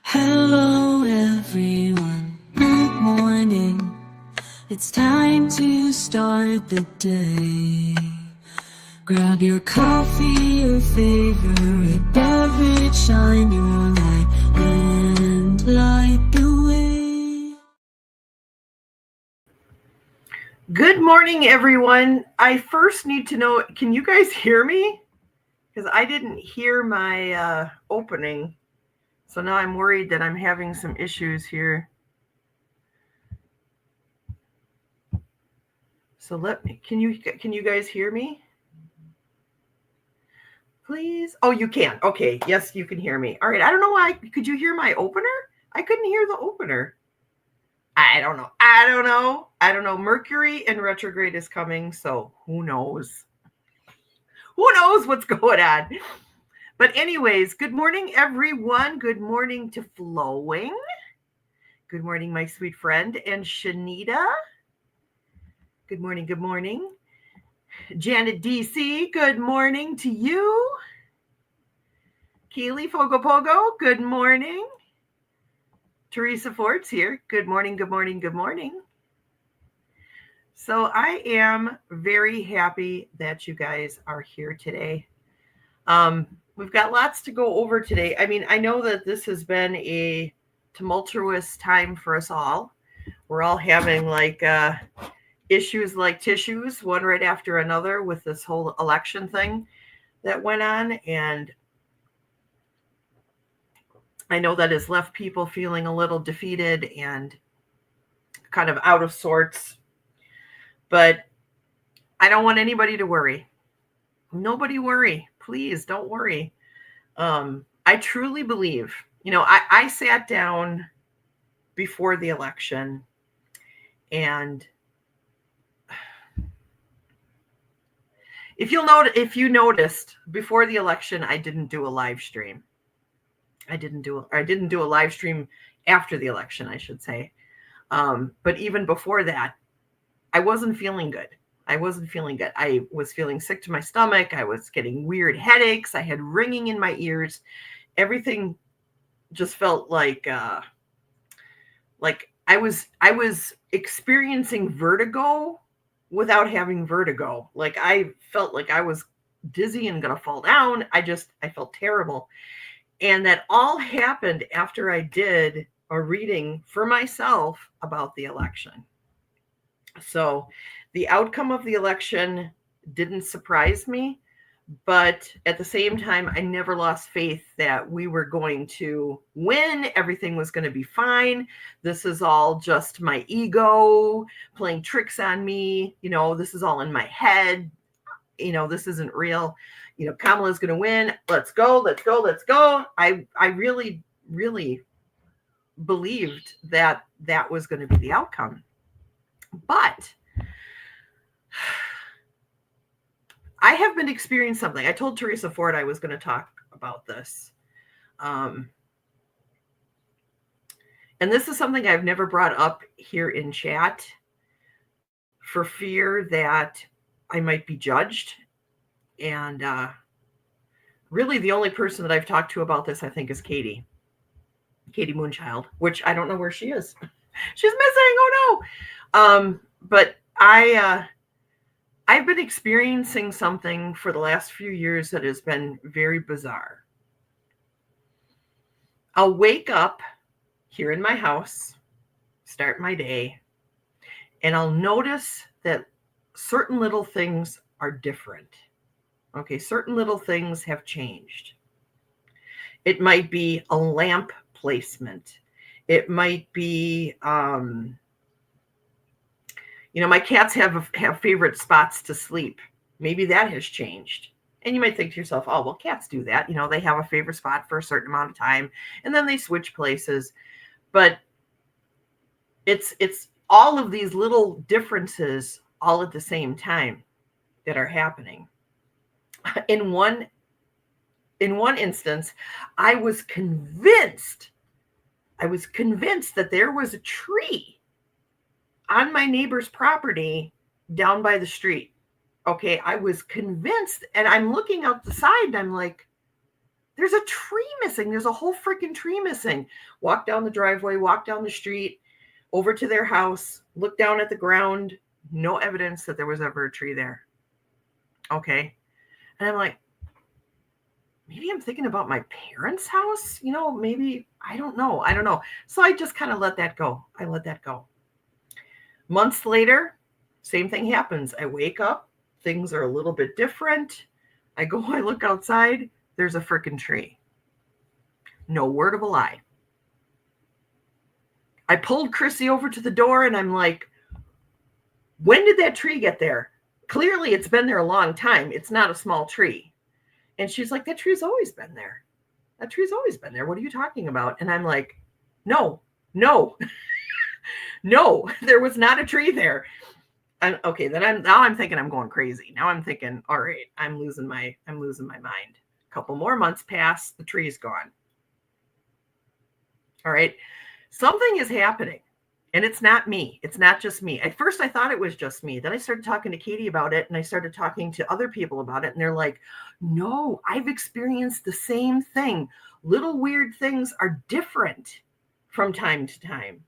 Hello everyone, good morning. It's time to start the day. Grab your coffee, your favorite beverage, shine your light and light the way. Good morning, everyone. I first need to know, can you guys hear me? Because I didn't hear my opening. So now I'm worried that I'm having some issues here. So can you guys hear me? Please? Oh, you can. Okay. Yes, you can hear me. All right. I don't know why. Could you hear my opener? I couldn't hear the opener. I don't know. Mercury in retrograde is coming, so who knows? Who knows what's going on? But anyways, good morning, everyone. Good morning to Flowing. Good morning, my sweet friend. And Shanita. Good morning, good morning. Janet DC, good morning to you. Keely Fogo Pogo, good morning. Teresa Fort's here. Good morning, good morning, good morning. So I am very happy that you guys are here today. We've got lots to go over today. I mean, I know that this has been a tumultuous time for us all. We're all having issues like tissues, one right after another, with this whole election thing that went on. And I know that has left people feeling a little defeated and kind of out of sorts. But I don't want anybody to worry. Nobody worry. Please don't worry. I truly believe, I sat down before the election, and if you noticed, before the election, I didn't do a live stream. I didn't do a live stream after the election, I should say. But even before that, I wasn't feeling good. I was feeling sick to my stomach. I was getting weird headaches. I had ringing in my ears. Everything just felt like I was experiencing vertigo without having vertigo. Like, I felt like I was dizzy and gonna fall down. I felt terrible. And that all happened after I did a reading for myself about the election. So the outcome of the election didn't surprise me, but at the same time, I never lost faith that we were going to win. Everything was going to be fine. This is all just my ego playing tricks on me. This is all in my head. This isn't real. Kamala's going to win. Let's go. I really, really believed that was going to be the outcome. But I have been experiencing something. I told Teresa Ford I was going to talk about this. And this is something I've never brought up here in chat for fear that I might be judged. And really the only person that I've talked to about this, I think, is Katie Moonchild, which I don't know where she is. She's missing. Oh no. But I've been experiencing something for the last few years that has been very bizarre. I'll wake up here in my house, start my day, and I'll notice that certain little things are different. Okay, certain little things have changed. It might be a lamp placement. It might be, my cats have favorite spots to sleep. Maybe that has changed. And you might think to yourself, oh, well, cats do that. They have a favorite spot for a certain amount of time, and then they switch places. But it's all of these little differences all at the same time that are happening. In one instance, I was convinced that there was a tree on my neighbor's property down by the street. Okay, I was convinced, and I'm looking out the side and I'm like, There's a tree missing. There's a whole freaking tree missing. Walk down the driveway, walk down the street, over to their house, look down at the ground. No evidence that there was ever a tree there. Okay. And I'm like, maybe I'm thinking about my parents' house. Maybe, I don't know. So I just kind of let that go. I let that go. Months later, same thing happens. I wake up. Things are a little bit different. I look outside. There's a freaking tree. No word of a lie. I pulled Chrissy over to the door and I'm like, when did that tree get there? Clearly it's been there a long time. It's not a small tree. And she's like, that tree's always been there. That tree's always been there. What are you talking about? And I'm like, no, no, there was not a tree there. And okay, now I'm thinking I'm going crazy. Now I'm thinking, all right, I'm losing my mind. A couple more months pass, the tree's gone. All right. Something is happening. And it's not me. It's not just me. At first, I thought it was just me. Then I started talking to Katie about it, and I started talking to other people about it. And they're like, no, I've experienced the same thing. Little weird things are different from time to time.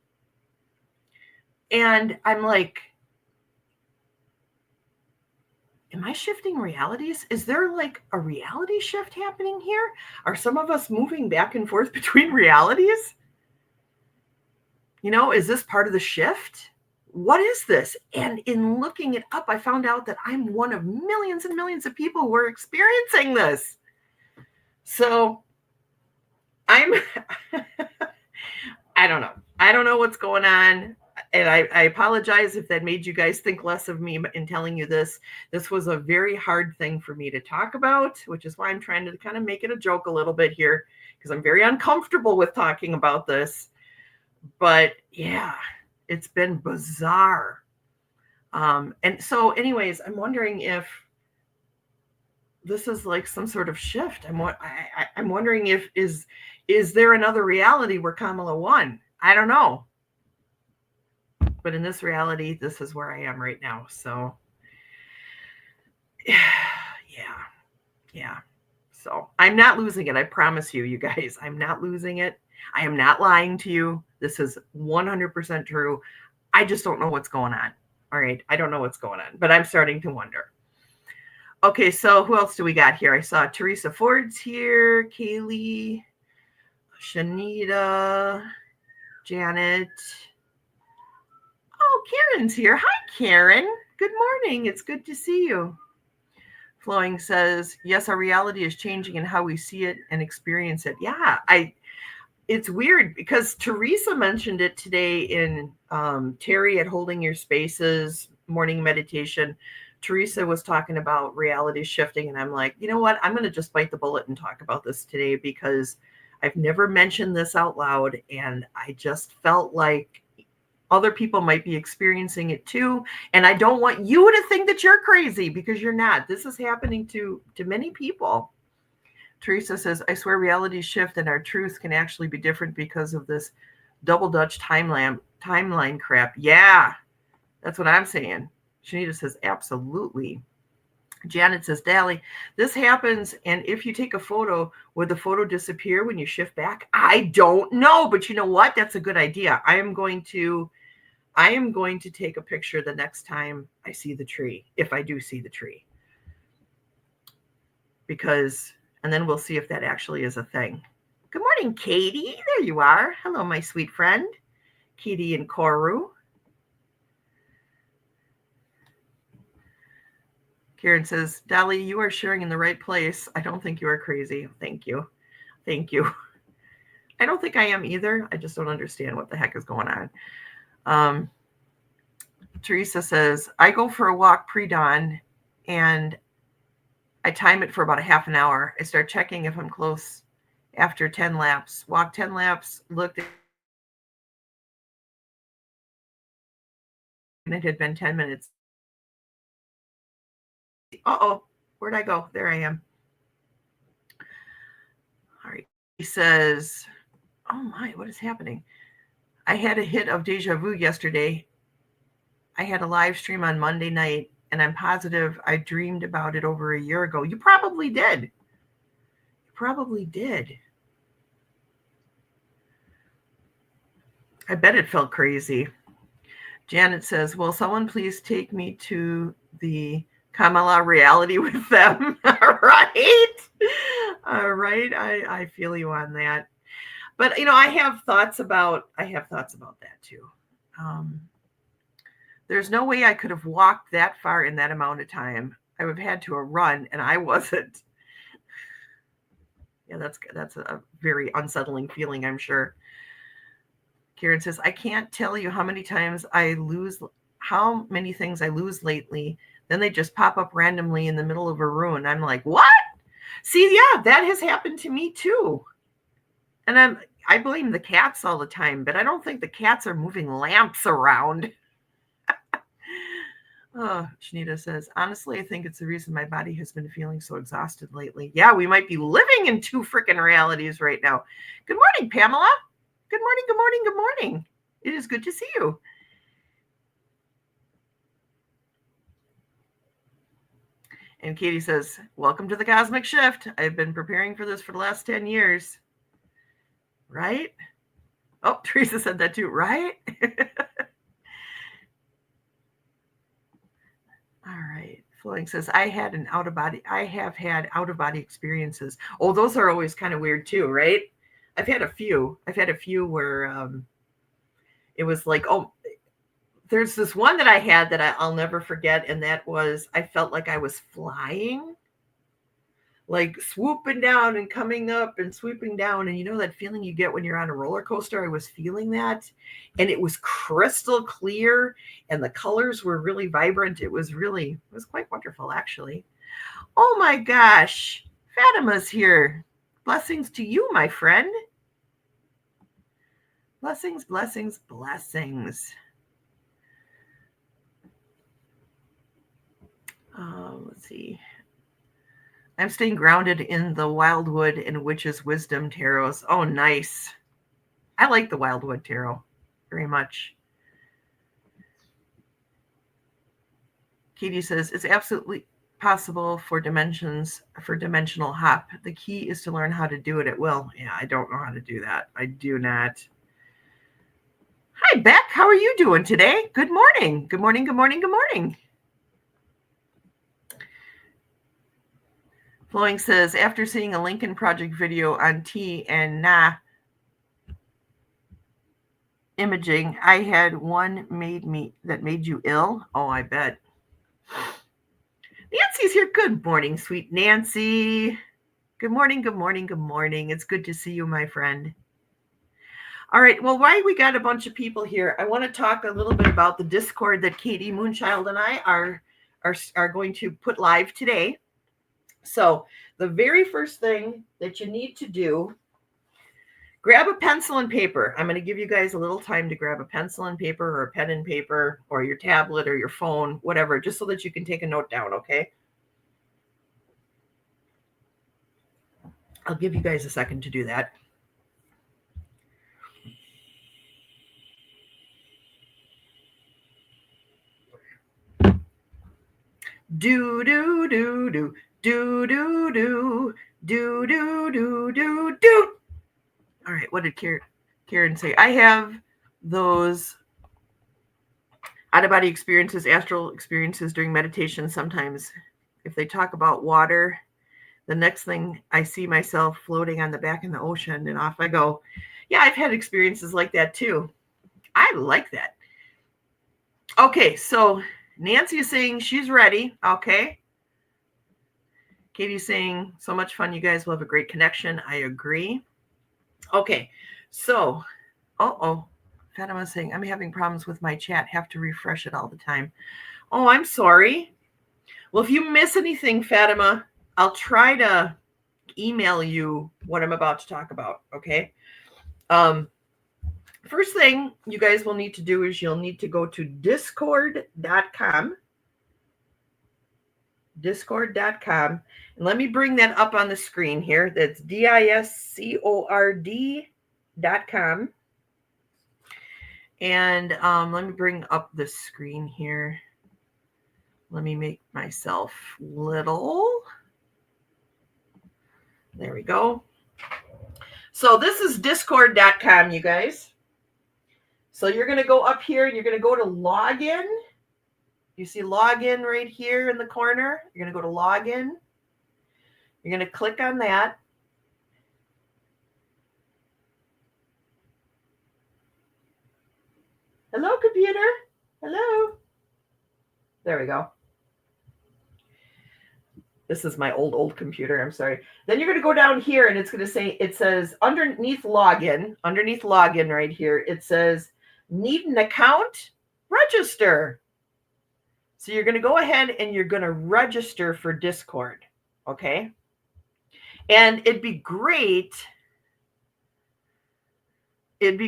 And I'm like, am I shifting realities? Is there like a reality shift happening here? Are some of us moving back and forth between realities? Is this part of the shift? What is this? And in looking it up, I found out that I'm one of millions and millions of people who are experiencing this. So I don't know. I don't know what's going on. And I apologize if that made you guys think less of me in telling you this. This was a very hard thing for me to talk about, which is why I'm trying to kind of make it a joke a little bit here, because I'm very uncomfortable with talking about this. But yeah, it's been bizarre. And so anyways, I'm wondering if this is like some sort of shift. I'm wondering if, is there another reality where Kamala won? I don't know. But in this reality, this is where I am right now. So yeah. So I'm not losing it. I promise you, you guys, I'm not losing it. I am not lying to you. This is 100% true. I just don't know what's going on. All right. I don't know what's going on, but I'm starting to wonder. Okay. So who else do we got here? I saw Teresa Ford's here, Kaylee, Shanita, Janet. Oh, Karen's here. Hi, Karen. Good morning. It's good to see you. Flowing says, yes, our reality is changing in how we see it and experience it. Yeah, it's weird because Teresa mentioned it today in Terry at Holding Your Spaces morning meditation. Teresa was talking about reality shifting, and I'm like, you know what? I'm going to just bite the bullet and talk about this today because I've never mentioned this out loud, and I just felt like other people might be experiencing it too. And I don't want you to think that you're crazy, because you're not. This is happening to many people. Teresa says, I swear realities shift and our truth can actually be different because of this double Dutch timeline crap. Yeah, that's what I'm saying. Shanita says, absolutely. Janet says, Dali, this happens, and if you take a photo, would the photo disappear when you shift back? I don't know, but you know what? That's a good idea. I am going to take a picture the next time I see the tree, if I do see the tree. And then we'll see if that actually is a thing. Good morning, Katie. There you are. Hello, my sweet friend, Katie and Koru. Karen says, Dali, you are sharing in the right place. I don't think you are crazy. Thank you. I don't think I am either. I just don't understand what the heck is going on. Teresa says, I go for a walk pre-dawn and I time it for about a half an hour. I start checking if I'm close after 10 laps. Walk 10 laps, looked, and it had been 10 minutes. Uh-oh, where'd I go? There I am. All right. He says, oh my, what is happening? I had a hit of deja vu yesterday. I had a live stream on Monday night, and I'm positive I dreamed about it over a year ago. You probably did. probably did. I bet it felt crazy. Janet says, will someone please take me to the Kamala reality with them? All right. All right. I feel you on that. But, I have thoughts about that too. There's no way I could have walked that far in that amount of time. I would have had to run, and I wasn't. Yeah, that's a very unsettling feeling, I'm sure. Karen says, I can't tell you how many things I lose lately. Then they just pop up randomly in the middle of a room. I'm like, what? See, yeah, that has happened to me too. And I blame the cats all the time, but I don't think the cats are moving lamps around. Oh, Shanita says, honestly, I think it's the reason my body has been feeling so exhausted lately. Yeah, we might be living in two freaking realities right now. Good morning, Pamela. Good morning, good morning, good morning. It is good to see you. And Katie says, welcome to the cosmic shift. I've been preparing for this for the last 10 years. Right? Oh, Teresa said that too, right? All right. Flowing says, I have had out-of-body experiences. Oh, those are always kind of weird too, right? I've had a few where it was like, oh, there's this one that I had that I'll never forget. And that was, I felt like I was flying, like swooping down and coming up and sweeping down. And you know that feeling you get when you're on a roller coaster? I was feeling that. And it was crystal clear and the colors were really vibrant. It was quite wonderful, actually. Oh my gosh. Fatima's here. Blessings to you, my friend. Blessings, blessings, blessings. Let's see. I'm staying grounded in the Wildwood and Witch's Wisdom tarots. Oh, nice. I like the Wildwood tarot very much. Katie says, it's absolutely possible for dimensional hop. The key is to learn how to do it at will. Yeah, I don't know how to do that. I do not. Hi, Beck. How are you doing today? Good morning. Good morning, good morning, good morning. Flowing says, after seeing a Lincoln Project video on T and Na imaging, I had one that made you ill. Oh, I bet. Nancy's here. Good morning, sweet Nancy. Good morning, good morning, good morning. It's good to see you, my friend. All right. Well, why we got a bunch of people here, I want to talk a little bit about the Discord that Katie Moonchild and I are going to put live today. So the very first thing that you need to do, grab a pencil and paper. I'm going to give you guys a little time to grab a pencil and paper or a pen and paper or your tablet or your phone, whatever, just so that you can take a note down, okay? I'll give you guys a second to do that. Do, do, do, do, do, do, do, do, do, do, do, do. All right, what did Karen say? I have those out-of-body experiences, astral experiences during meditation. Sometimes if they talk about water, the next thing I see myself floating on the back in the ocean and off I go. Yeah, I've had experiences like that too. I like that. Okay, so Nancy is saying she's ready. Okay. Katie's saying, so much fun. You guys will have a great connection. I agree. Okay, so, Fatima's saying, I'm having problems with my chat. Have to refresh it all the time. Oh, I'm sorry. Well, if you miss anything, Fatima, I'll try to email you what I'm about to talk about, okay? First thing you guys will need to do is you'll need to go to discord.com. Discord.com. And let me bring that up on the screen here. That's discord.com. And let me bring up the screen here. Let me make myself little. There we go. So this is discord.com, you guys. So you're going to go up here and you're going to go to login. You see login right here in the corner. You're going to go to login. You're going to click on that. Hello, computer. Hello. There we go. This is my old computer. I'm sorry. Then you're going to go down here and it's going to say, it says underneath login right here, it says need an account, register. So you're going to go ahead and you're going to register for Discord. Okay. And it'd be great. If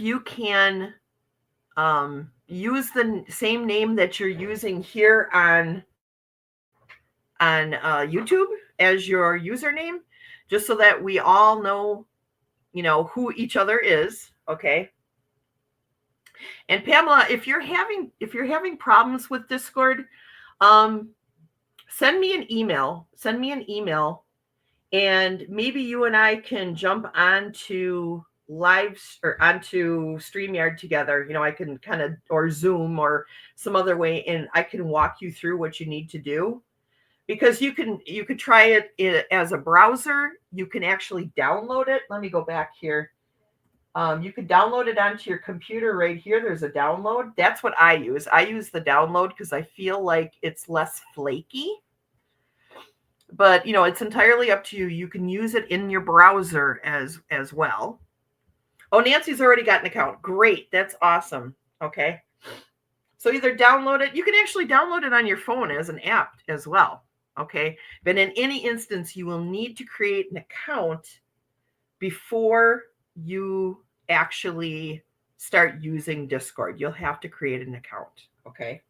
you can use the same name that you're using here on YouTube as your username, just so that we all know, who each other is. Okay. And Pamela, if you're having problems with Discord, send me an email. And maybe you and I can jump onto onto StreamYard together. I can kind of, or Zoom or some other way, and I can walk you through what you need to do. Because you could try it as a browser. You can actually download it. Let me go back here. You could download it onto your computer right here. There's a download. That's what I use. I use the download because I feel like it's less flaky. But, it's entirely up to you. You can use it in your browser as well. Oh, Nancy's already got an account. Great. That's awesome. Okay. So either download it. You can actually download it on your phone as an app as well. Okay. But in any instance, you will need to create an account before you actually start using Discord. You'll have to create an account. Okay.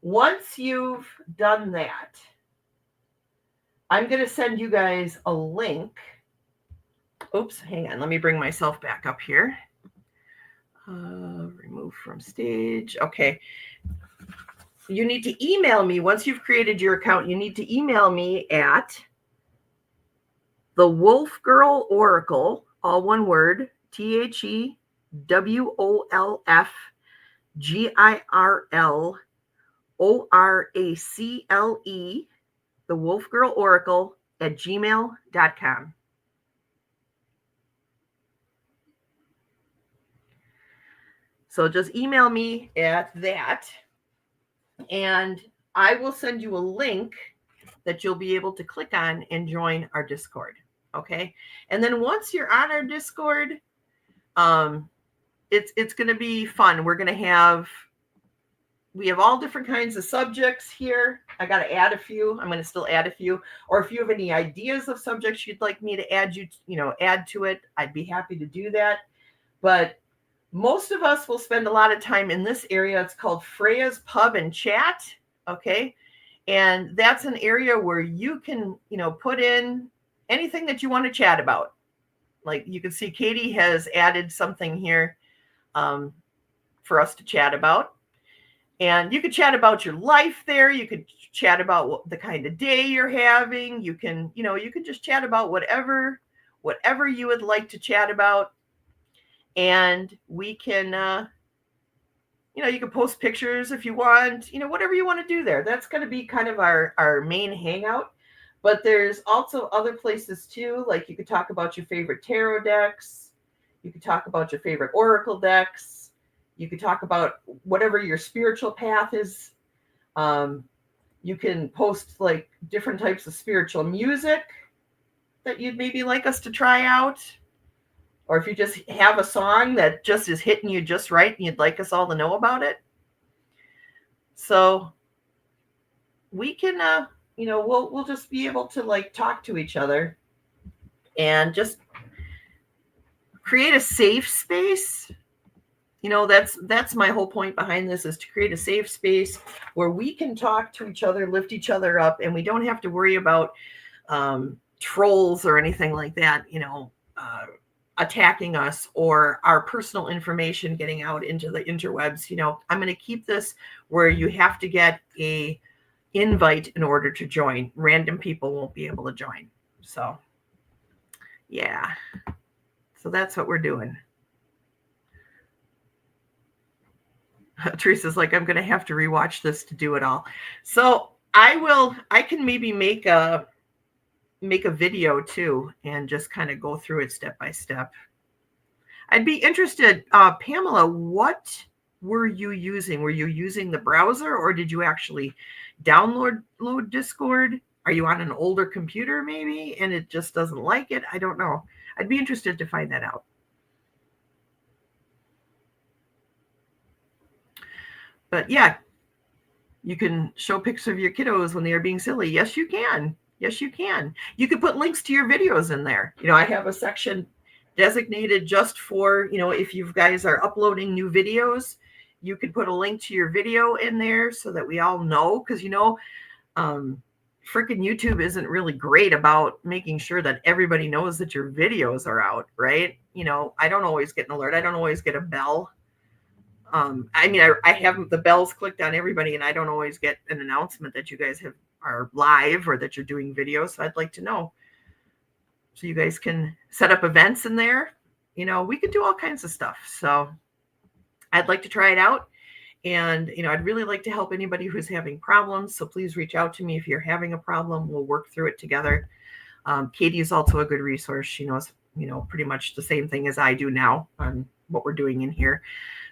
Once you've done that, I'm going to send you guys a link. Oops, hang on. Let me bring myself back up here. Remove from stage. Okay. You need to email me. Once you've created your account, you need to email me at the Wolf Girl Oracle, all one word, THEWOLFGIRLORACLE, the Wolf Girl Oracle at gmail.com. So just email me at that, and I will send you a link that you'll be able to click on and join our Discord. Okay. And then once you're on our Discord, it's going to be fun. We have all different kinds of subjects here. I got to add a few. I'm going to still add a few. Or if you have any ideas of subjects you'd like me to add to it, I'd be happy to do that. But most of us will spend a lot of time in this area. It's called Freya's Pub and Chat. Okay. And that's an area where you can, put in anything that you want to chat about. Like you can see Katie has added something here for us to chat about. And you could chat about your life there. You could chat about the kind of day you're having. You can just chat about whatever you would like to chat about. And we can, you can post pictures if you want, whatever you want to do there. That's going to be kind of our main hangout. But there's also other places too. Like you could talk about your favorite tarot decks. You could talk about your favorite Oracle decks. You could talk about whatever your spiritual path is. You can post like different types of spiritual music that you'd maybe like us to try out. Or if you just have a song that just is hitting you just right and you'd like us all to know about it. So we can, we'll just be able to like talk to each other and just create a safe space. That's my whole point behind this, is to create a safe space where we can talk to each other, lift each other up, and we don't have to worry about trolls or anything like that, attacking us or our personal information getting out into the interwebs. I'm going to keep this where you have to get a invite in order to join. Random people won't be able to join. So, yeah. So that's what we're doing. Teresa's like, I'm going to have to rewatch this to do it all. So I can maybe make a video too and just kind of go through it step by step. I'd be interested, Pamela, what were you using? Were you using the browser or did you actually download Discord? Are you on an older computer maybe and it just doesn't like it? I don't know. I'd be interested to find that out. But yeah, you can show pictures of your kiddos when they are being silly. Yes, you can. Yes, you can. You could put links to your videos in there. I have a section designated just for, if you guys are uploading new videos, you could put a link to your video in there so that we all know. Because, freaking YouTube isn't really great about making sure that everybody knows that your videos are out, right? I don't always get an alert. I don't always get a bell. I have the bells clicked on everybody and I don't always get an announcement that you guys are live or that you're doing videos. So I'd like to know. So you guys can set up events in there. We could do all kinds of stuff. So I'd like to try it out. And, I'd really like to help anybody who's having problems. So please reach out to me if you're having a problem. We'll work through it together. Katie is also a good resource. She knows, pretty much the same thing as I do now on what we're doing in here.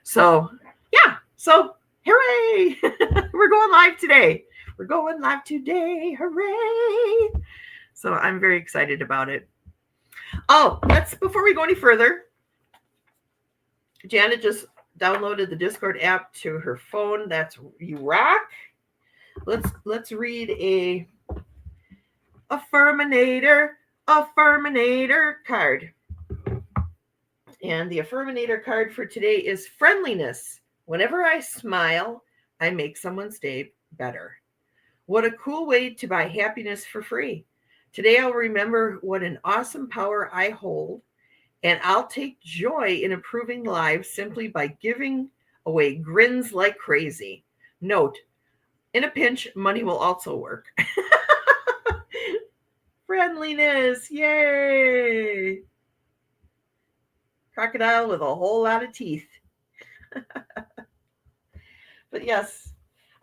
So, yeah. So, hooray. We're going live today. We're going live today. Hooray. So, I'm very excited about it. Oh, before we go any further, Janet just downloaded the Discord app to her phone. That's you rock. Let's read a Affirminator card. And the Affirminator card for today is friendliness. Whenever I smile, I make someone's day better. What a cool way to buy happiness for free. Today I'll remember what an awesome power I hold, and I'll take joy in improving lives simply by giving away grins like crazy. Note, in a pinch, money will also work. Friendliness, yay! Crocodile with a whole lot of teeth. But yes,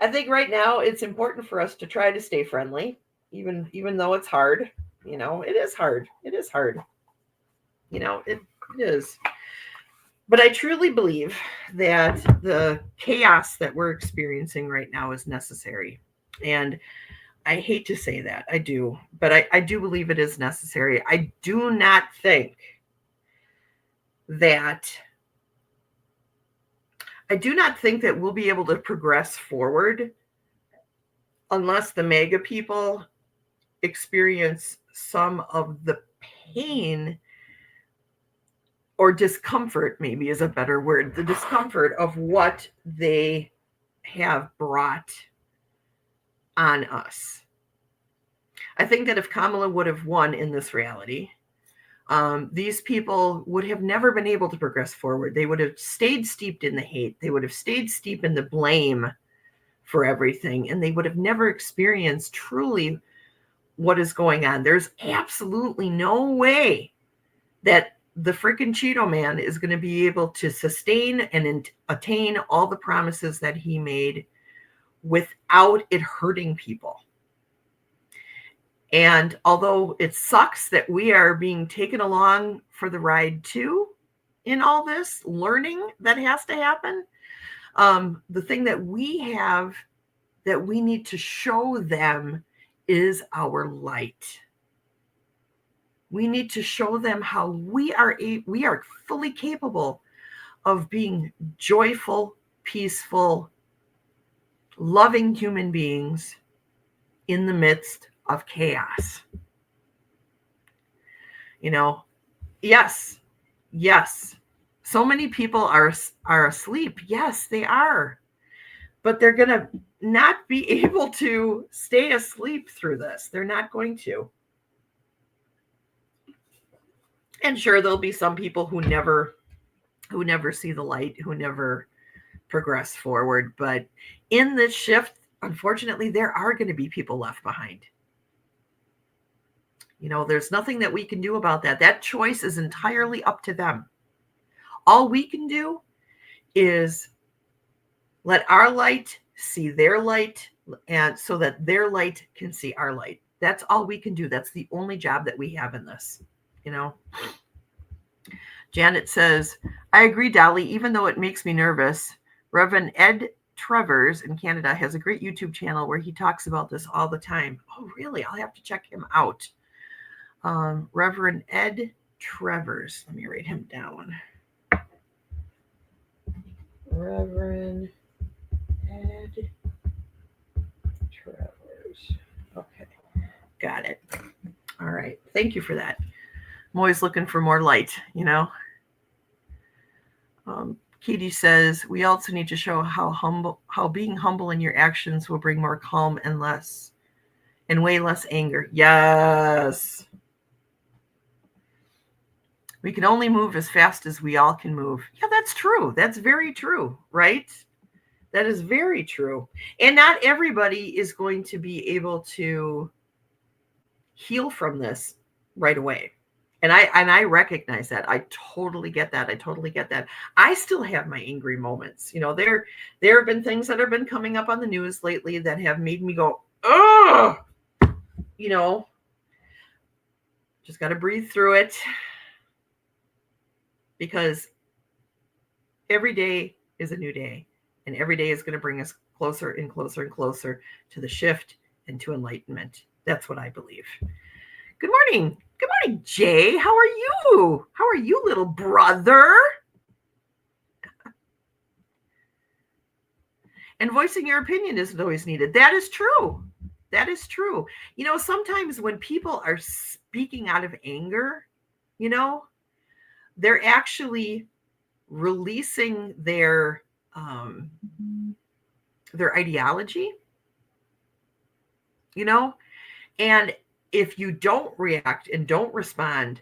I think right now it's important for us to try to stay friendly, even though it's hard. It is hard. It is hard. It is. But I truly believe that the chaos that we're experiencing right now is necessary. And I hate to say that. I do. But I do believe it is necessary. I do not think that we'll be able to progress forward unless the mega people experience some of the pain or discomfort, maybe is a better word, the discomfort of what they have brought on us. I think that if Kamala would have won in this reality, these people would have never been able to progress forward. They would have stayed steeped in the hate. They would have stayed steeped in the blame for everything. And they would have never experienced truly what is going on. There's absolutely no way that the freaking Cheeto Man is going to be able to sustain and attain all the promises that he made without it hurting people. And although it sucks that we are being taken along for the ride too, in all this learning that has to happen, the thing that we have that we need to show them is our light. We need to show them how we are fully capable of being joyful, peaceful, loving human beings in the midst of chaos. Yes. So many people are asleep. Yes, they are. But they're going to not be able to stay asleep through this. They're not going to. And sure, there'll be some people who never see the light, who never progress forward. But in this shift, unfortunately, there are going to be people left behind. There's nothing that we can do about that. That choice is entirely up to them. All we can do is let our light see their light, and so that their light can see our light. That's all we can do. That's the only job that we have in this. Janet says, I agree, Dali, even though it makes me nervous. Reverend Ed Travers in Canada has a great YouTube channel where he talks about this all the time. Oh, really? I'll have to check him out. Reverend Ed Travers. Let me write him down. Reverend Ed Travers. Okay. Got it. All right. Thank you for that. I'm always looking for more light, Katie says, we also need to show how being humble in your actions will bring more calm and way less anger. Yes. We can only move as fast as we all can move. Yeah, that's true. That's very true, right? That is very true. And not everybody is going to be able to heal from this right away. And I recognize that. I totally get that. I still have my angry moments. There have been things that have been coming up on the news lately that have made me go, oh, just got to breathe through it, because every day is a new day, and every day is going to bring us closer and closer and closer to the shift and to enlightenment. That's what I believe. Good morning. Good morning, Jay. How are you? How are you, little brother? And voicing your opinion isn't always needed. That is true. That is true. Sometimes when people are speaking out of anger, they're actually releasing their ideology, and if you don't react and don't respond,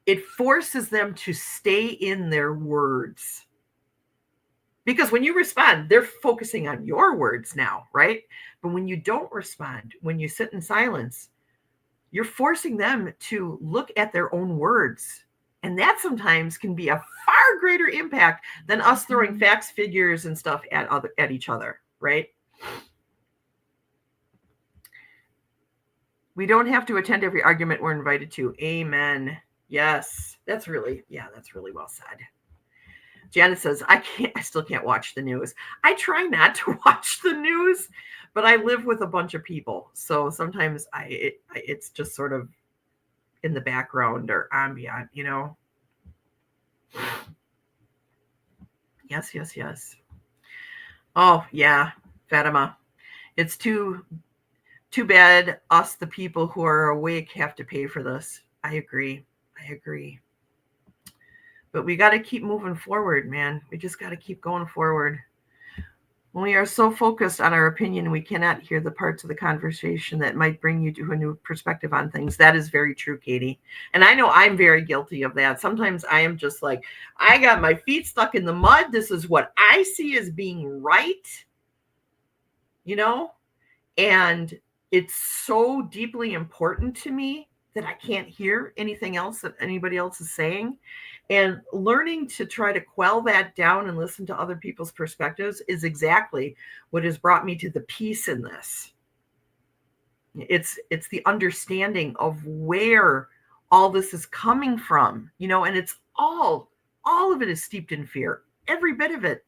it forces them to stay in their words. Because when you respond, they're focusing on your words now, right? But when you don't respond, when you sit in silence, you're forcing them to look at their own words. And that sometimes can be a far greater impact than us throwing facts, figures, and stuff at each other, right? We don't have to attend every argument we're invited to. Amen. Yes, that's really well said. Janet says, I still can't watch the news. I try not to watch the news, but I live with a bunch of people. So sometimes it's just sort of in the background or ambient, Yes. Oh, yeah, Fatima. It's too bad us, the people who are awake, have to pay for this. I agree. But we got to keep moving forward, man. We just got to keep going forward. When we are so focused on our opinion, we cannot hear the parts of the conversation that might bring you to a new perspective on things. That is very true, Katie. And I know I'm very guilty of that. Sometimes I am just like, I got my feet stuck in the mud. This is what I see as being right, and it's so deeply important to me that I can't hear anything else that anybody else is saying. And learning to try to quell that down and listen to other people's perspectives is exactly what has brought me to the peace in this. It's the understanding of where all this is coming from, and it's all of it is steeped in fear. Every bit of it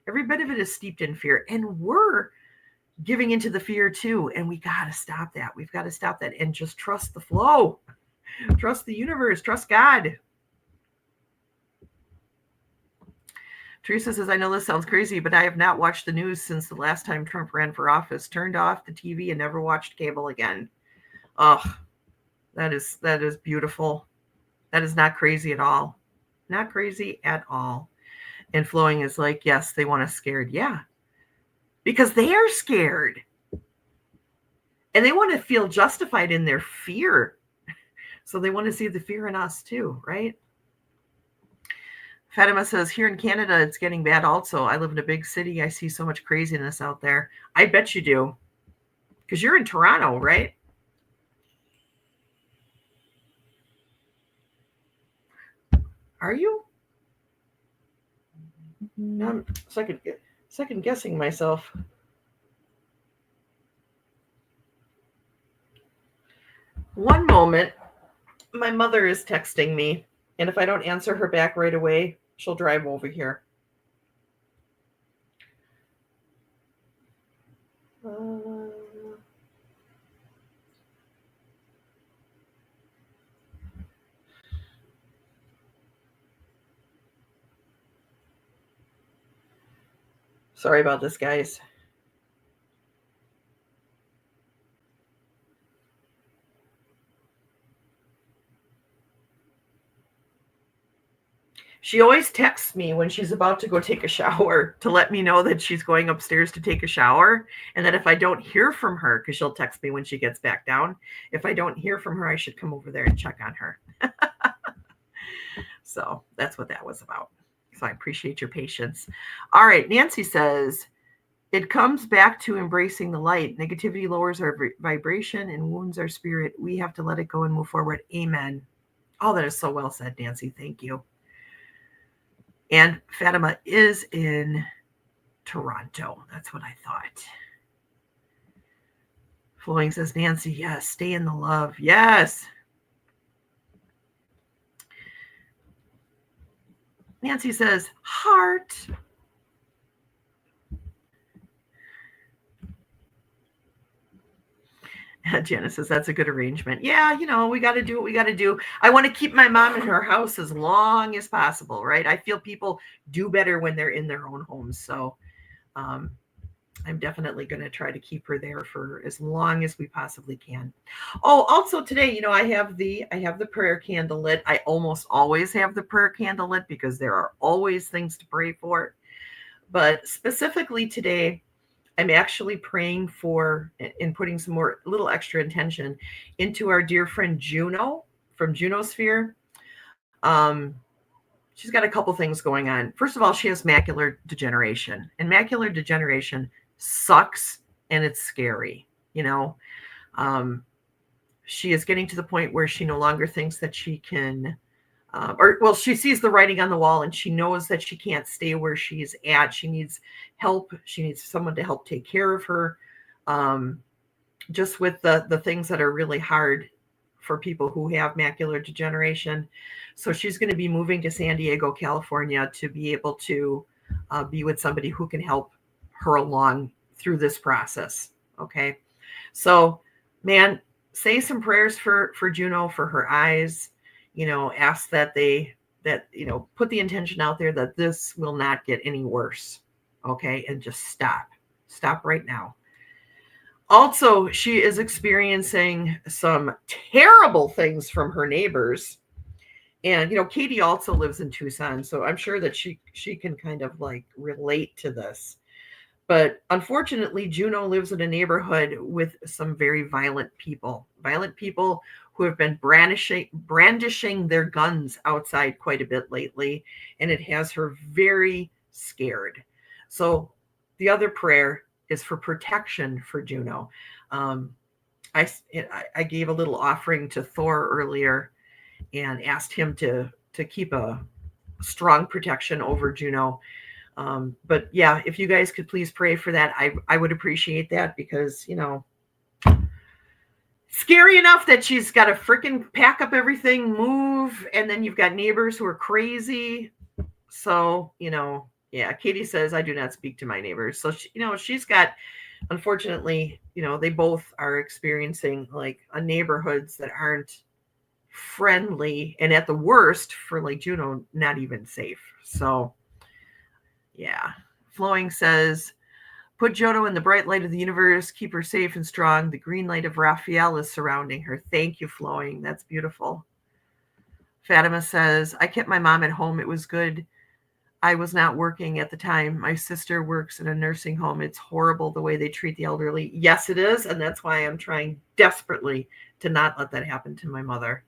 is steeped in fear. And we're giving into the fear too. And we got to stop that. We've got to stop that and just trust the flow. Trust the universe. Trust God. Teresa says, I know this sounds crazy, but I have not watched the news since the last time Trump ran for office. Turned off the TV and never watched cable again. Oh, that is beautiful. That is not crazy at all. Not crazy at all. And Flowing is like, yes, they want us scared. Yeah. Because they are scared. And they want to feel justified in their fear. So they want to see the fear in us too, right? Fatima says, here in Canada, it's getting bad also. I live in a big city. I see so much craziness out there. I bet you do. Because you're in Toronto, right? Are you? I'm second guessing myself. One moment, my mother is texting me, and if I don't answer her back right away, she'll drive over here. Sorry about this, guys. She always texts me when she's about to go take a shower to let me know that she's going upstairs to take a shower. And that if I don't hear from her, because she'll text me when she gets back down, if I don't hear from her, I should come over there and check on her. So that's what that was about. So I appreciate your patience. All right. Nancy says, it comes back to embracing the light. Negativity lowers our vibration and wounds our spirit. We have to let it go and move forward. Amen. Oh, that is so well said, Nancy. Thank you. And Fatima is in Toronto. That's what I thought. Flowing says, Nancy, yes, stay in the love. Yes. Nancy says, heart. Janice says, that's a good arrangement. Yeah, we got to do what we got to do. I want to keep my mom in her house as long as possible, right? I feel people do better when they're in their own homes. So I'm definitely going to try to keep her there for as long as we possibly can. Oh, also today, I have the prayer candle lit. I almost always have the prayer candle lit because there are always things to pray for. But specifically today, I'm actually praying for and putting some more little extra intention into our dear friend Juno from Junosphere. She's got a couple things going on. First of all, she has macular degeneration, and macular degeneration sucks and it's scary. She is getting to the point where she no longer thinks that she can. She sees the writing on the wall and she knows that she can't stay where she's at. She needs help. She needs someone to help take care of her. Just with the things that are really hard for people who have macular degeneration. So she's going to be moving to San Diego, California to be able to be with somebody who can help her along through this process. Okay. So, man, say some prayers for Juno, for her eyes. Ask that put the intention out there that this will not get any worse. Okay. And just stop right now. Also, she is experiencing some terrible things from her neighbors. And, Katie also lives in Tucson. So I'm sure that she can kind of like relate to this. But unfortunately, Juno lives in a neighborhood with some very violent people who have been brandishing their guns outside quite a bit lately, and it has her very scared. So the other prayer is for protection for Juno. I gave a little offering to Thor earlier and asked him to keep a strong protection over Juno. But yeah, if you guys could please pray for that, I would appreciate that because, scary enough that she's got to freaking pack up everything, move, and then you've got neighbors who are crazy. So, yeah, Katie says, I do not speak to my neighbors. So, she's got, unfortunately, they both are experiencing like neighborhoods that aren't friendly. And at the worst for like Juno, not even safe. So, yeah. Flowing says, put Juno in the bright light of the universe, keep her safe and strong. The green light of Raphael is surrounding her. Thank you, Flowing. That's beautiful. Fatima says, I kept my mom at home. It was good. I was not working at the time. My sister works in a nursing home. It's horrible the way they treat the elderly. Yes, it is. And that's why I'm trying desperately to not let that happen to my mother.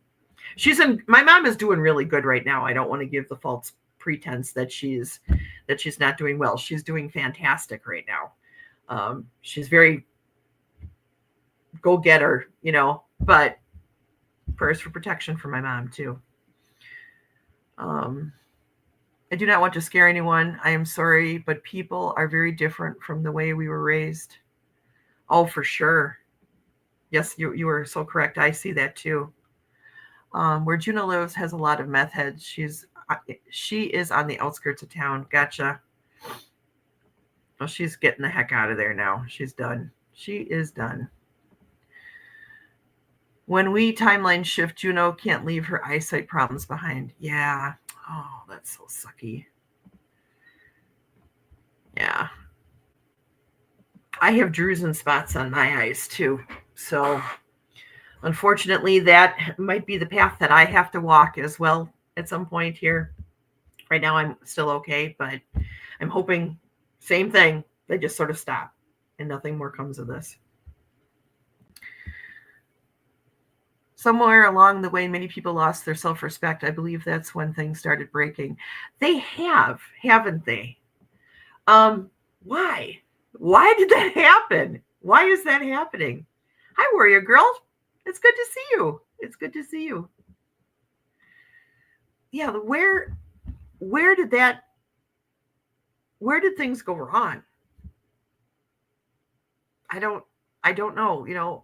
My mom is doing really good right now. I don't want to give the false pretense that she's not doing well. She's doing fantastic right now. She's very go-getter, but prayers for protection for my mom too. I do not want to scare anyone. I am sorry, but people are very different from the way we were raised. Oh, for sure. Yes, you are so correct. I see that too. Where Juno lives has a lot of meth heads. She is on the outskirts of town. Gotcha. Well, she's getting the heck out of there now. She's done. She is done. When we timeline shift, Juno can't leave her eyesight problems behind. Yeah. Oh, that's so sucky. Yeah. I have drusen spots on my eyes too. So unfortunately, that might be the path that I have to walk as well at some point here. Right now, I'm still okay, but I'm hoping same thing. They just sort of stop and nothing more comes of this. Somewhere along the way, many people lost their self-respect. I believe that's when things started breaking. They have, haven't they? Why? Why did that happen? Why is that happening? Hi, Warrior Girl. It's good to see you. It's good to see you. Yeah, where did things go wrong? I don't know.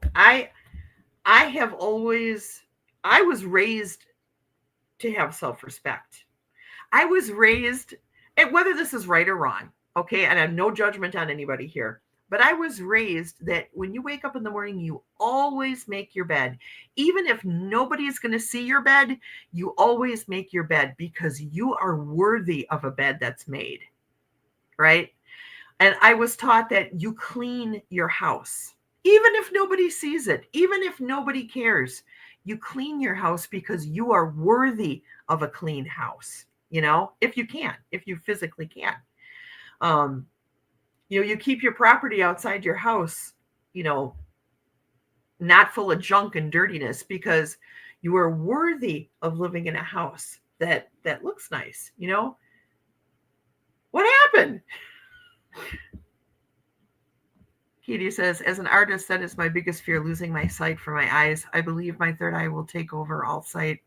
I was raised to have self-respect. I was raised, and whether this is right or wrong, okay, and I have no judgment on anybody here, but I was raised that when you wake up in the morning, you always make your bed. Even if nobody's going to see your bed, you always make your bed because you are worthy of a bed that's made, right? And I was taught that you clean your house. Even if nobody sees it, even if nobody cares, you clean your house because you are worthy of a clean house, if you can, if you physically can. You keep your property outside your house, not full of junk and dirtiness because you are worthy of living in a house that looks nice, What happened? Katie says, as an artist, that is my biggest fear, losing my sight for my eyes. I believe my third eye will take over all sight.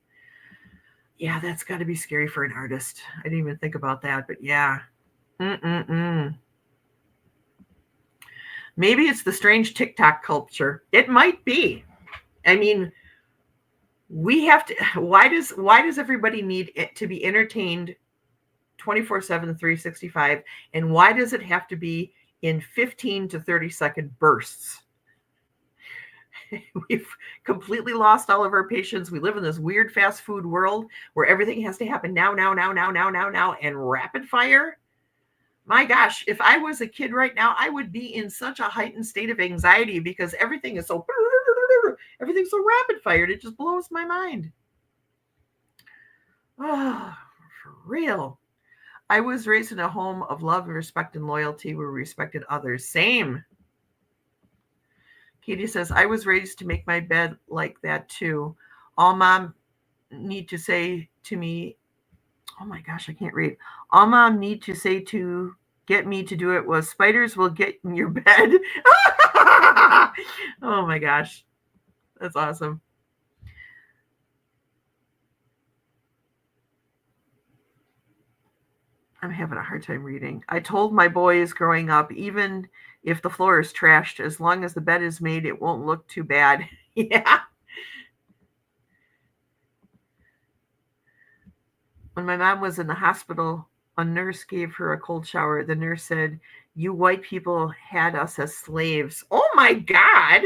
Yeah, that's got to be scary for an artist. I didn't even think about that, but yeah. Maybe it's the strange TikTok culture. It might be. I mean, we have to, why does everybody need it to be entertained 24/7, 365? And why does it have to be in 15 to 30-second bursts? We've completely lost all of our patience. We live in this weird fast food world where everything has to happen now, and rapid fire. My gosh, if I was a kid right now, I would be in such a heightened state of anxiety because everything's so rapid fired. It just blows my mind. Oh, for real. I was raised in a home of love, respect, and loyalty where we respected others. Same. Katie says, I was raised to make my bed like that too. All mom need to say to me, oh my gosh, I can't read. All mom need to say to get me to do it was spiders will get in your bed. Oh my gosh. That's awesome. I'm having a hard time reading. I told my boys growing up, even if the floor is trashed, as long as the bed is made, it won't look too bad. Yeah. When my mom was in the hospital, a nurse gave her a cold shower. The nurse said, you white people had us as slaves. Oh my God.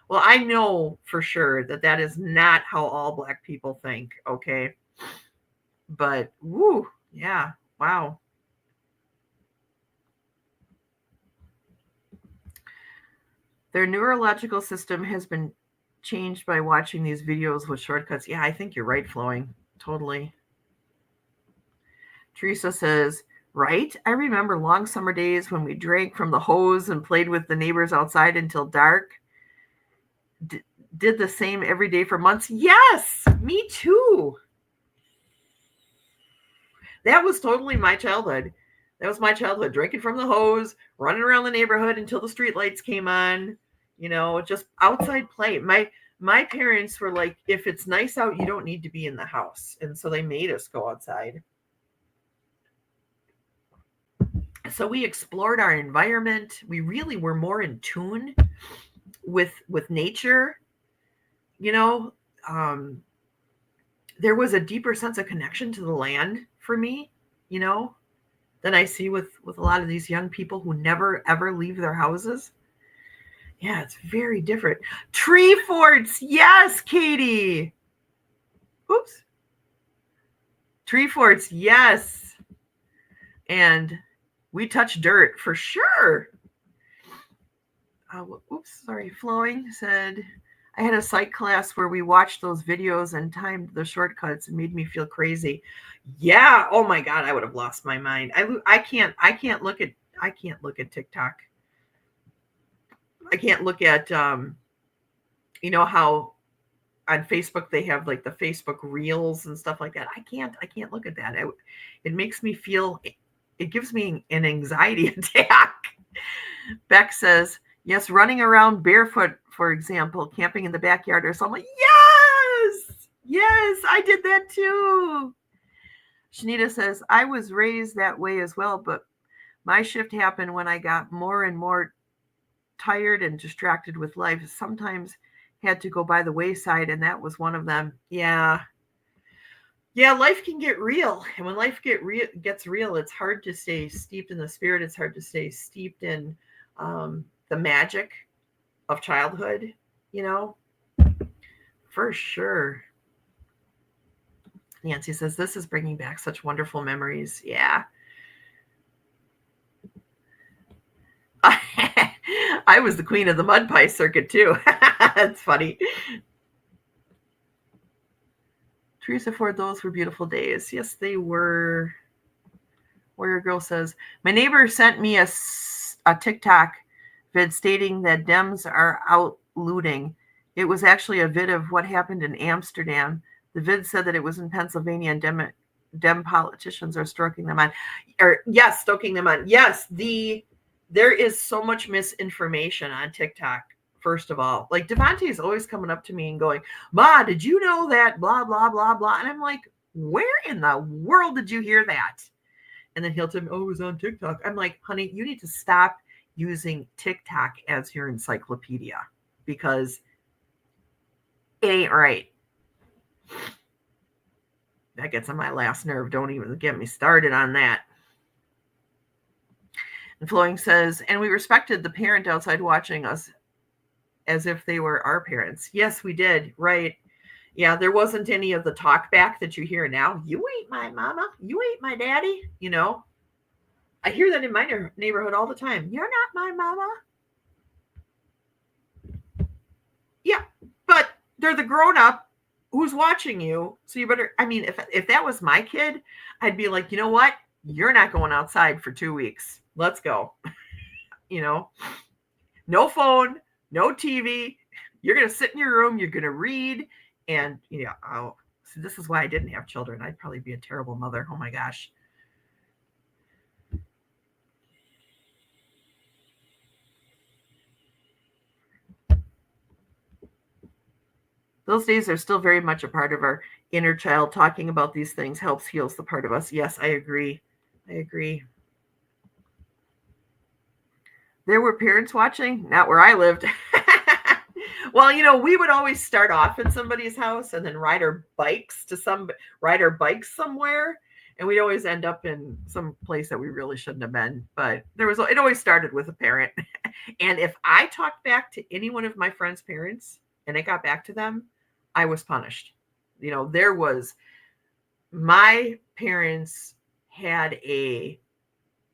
Well, I know for sure that is not how all Black people think. Okay. But, woo, yeah. Wow. Their neurological system has been changed by watching these videos with shortcuts. Yeah, I think you're right, Flowing. Totally. Teresa says, right? I remember long summer days when we drank from the hose and played with the neighbors outside until dark. Did the same every day for months. Yes, me too. That was totally my childhood. That was my childhood. Drinking from the hose, running around the neighborhood until the street lights came on. Just outside play. My parents were like, if it's nice out, you don't need to be in the house. And so they made us go outside. So we explored our environment. We really were more in tune with nature. You know, there was a deeper sense of connection to the land for me, than I see with a lot of these young people who never ever leave their houses. Yeah, it's very different. Tree forts, yes, Katie. Oops. Tree forts, yes. And we touch dirt for sure. Oops, sorry. Flowing said, I had a psych class where we watched those videos and timed the shortcuts and made me feel crazy. Yeah. Oh my God, I would have lost my mind. I can't look at TikTok. I can't look at how on Facebook they have like the Facebook Reels and stuff like that. I can't look at that. It makes me feel, it gives me an anxiety attack. Beck says, yes, running around barefoot, for example, camping in the backyard or something. Yes, I did that too. Shanita says, I was raised that way as well, but my shift happened when I got more and more tired and distracted with life. Sometimes had to go by the wayside, and that was one of them. Yeah, life can get real. And when life gets real, it's hard to stay steeped in the spirit. It's hard to stay steeped in the magic of childhood, for sure. Nancy says, this is bringing back such wonderful memories. Yeah. I was the queen of the mud pie circuit too. That's funny. Teresa Ford, those were beautiful days. Yes, they were. Warrior Girl says, my neighbor sent me a TikTok vid stating that Dems are out looting. It was actually a vid of what happened in Amsterdam. The vid said that it was in Pennsylvania and Dem politicians are stoking them on. Yes, there is so much misinformation on TikTok. First of all, like Devontae is always coming up to me and going, Ma, did you know that blah, blah, blah, blah. And I'm like, where in the world did you hear that? And then he'll tell me, oh, it was on TikTok. I'm like, honey, you need to stop using TikTok as your encyclopedia because it ain't right. That gets on my last nerve. Don't even get me started on that. And Flowing says, and we respected the parent outside watching us as if they were our parents. Yes, we did. Right. Yeah, there wasn't any of the talk back that you hear now. You ain't my mama. You ain't my daddy. I hear that in my neighborhood all the time. You're not my mama. Yeah, but they're the grown-up who's watching you. So you better, if that was my kid, I'd be like, you know what? You're not going outside for 2 weeks. Let's go. No phone, no TV. You're going to sit in your room. You're going to read. And, so this is why I didn't have children. I'd probably be a terrible mother. Oh my gosh. Those days are still very much a part of our inner child. Talking about these things helps heals the part of us. Yes, I agree. There were parents watching, not where I lived. Well, we would always start off in somebody's house and then ride our bikes somewhere. And we'd always end up in some place that we really shouldn't have been. But it always started with a parent. And if I talked back to any one of my friends' parents and it got back to them, I was punished. My parents had a